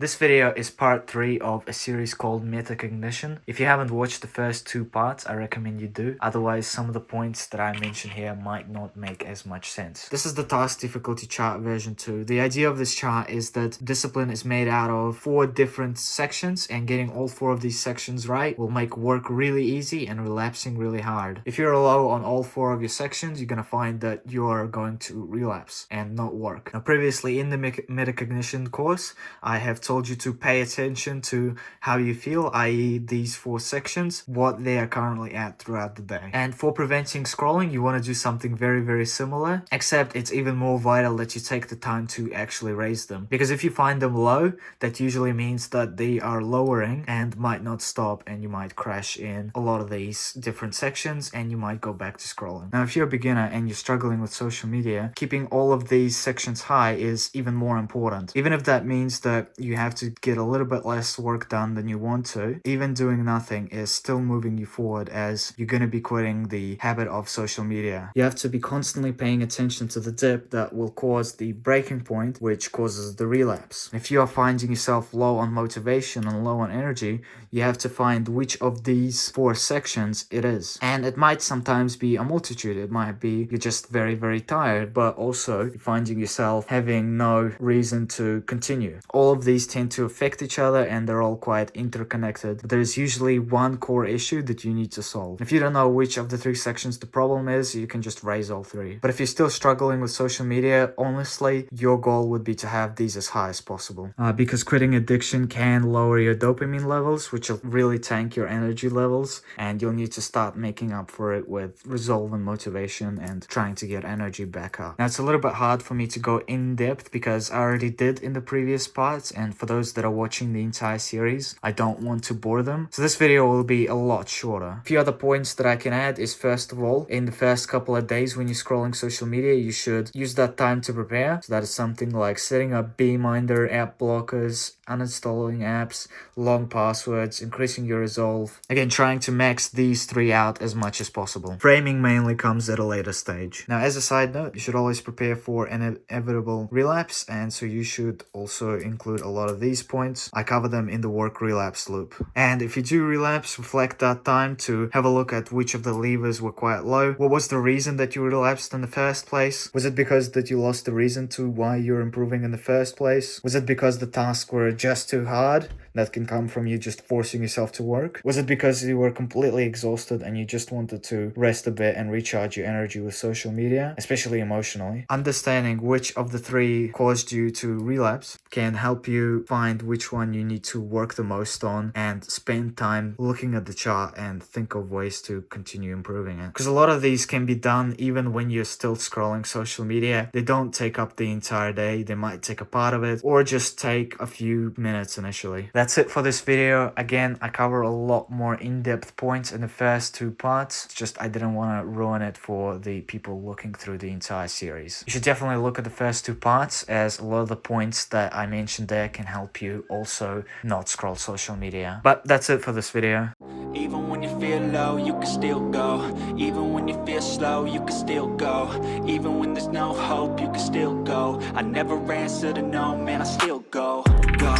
This video is part 3 of a series called Metacognition. If you haven't watched the first 2 parts, I recommend you do. Otherwise, some of the points that I mention here might not make as much sense. This is the task difficulty chart version 2. The idea of this chart is that discipline is made out of 4 different sections, and getting all 4 of these sections right will make work really easy and relapsing really hard. If you're low on all 4 of your sections, you're gonna find that you're going to relapse and not work. Now, previously in the Metacognition course, I have told you to pay attention to how you feel, i.e. these 4 sections, what they are currently at throughout the day. And for preventing scrolling, you want to do something very similar, except it's even more vital that you take the time to actually raise them. Because if you find them low, that usually means that they are lowering and might not stop, and you might crash in a lot of these different sections and you might go back to scrolling. Now, if you're a beginner and you're struggling with social media, keeping all of these sections high is even more important. Even if that means that you have to get a little bit less work done than you want to, even doing nothing is still moving you forward, as you're going to be quitting the habit of social media. You have to be constantly paying attention to the dip that will cause the breaking point, which causes the relapse. If you are finding yourself low on motivation and low on energy, you have to find which of these 4 sections it is. And it might sometimes be a multitude. It might be you're just very tired, but also you're finding yourself having no reason to continue. All of these tend to affect each other and they're all quite interconnected. But there's usually one core issue that you need to solve. If you don't know which of the 3 sections the problem is, you can just raise all 3. But if you're still struggling with social media, honestly, your goal would be to have these as high as possible. Because quitting addiction can lower your dopamine levels, which will really tank your energy levels, and you'll need to start making up for it with resolve and motivation and trying to get energy back up. Now, it's a little bit hard for me to go in depth because I already did in the previous parts, and for those that are watching the entire series, I don't want to bore them. So this video will be a lot shorter. A few other points that I can add is, first of all, in the first couple of days when you're scrolling social media, you should use that time to prepare. So that is something like setting up Beeminder, app blockers, uninstalling apps, long passwords, increasing your resolve. Again, trying to max these 3 out as much as possible. Framing mainly comes at a later stage. Now, as a side note, you should always prepare for an inevitable relapse, and so you should also include a lot of these points. I cover them in the work relapse loop. And if you do relapse, reflect that time to have a look at which of the levers were quite low. What was the reason that you relapsed in the first place? Was it because that you lost the reason to why you're improving in the first place? Was it because the tasks were just too hard? That can come from you just forcing yourself to work. Was it because you were completely exhausted and you just wanted to rest a bit and recharge your energy with social media, especially emotionally? Understanding which of the 3 caused you to relapse can help you find which one you need to work the most on, and spend time looking at the chart and think of ways to continue improving it. Because a lot of these can be done even when you're still scrolling social media. They don't take up the entire day. They might take a part of it or just take a few minutes initially. That's it for this video. Again, I cover a lot more in-depth points in the first 2 parts. It's just I didn't want to ruin it for the people looking through the entire series. You should definitely look at the first 2 parts, as a lot of the points that I mentioned there can help you also not scroll social media. But that's it for this video. Even when you feel low, you can still go. Even when you feel slow, you can still go. Even when there's no hope, you can still go. I never answer to no, man, I still go. Go,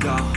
go.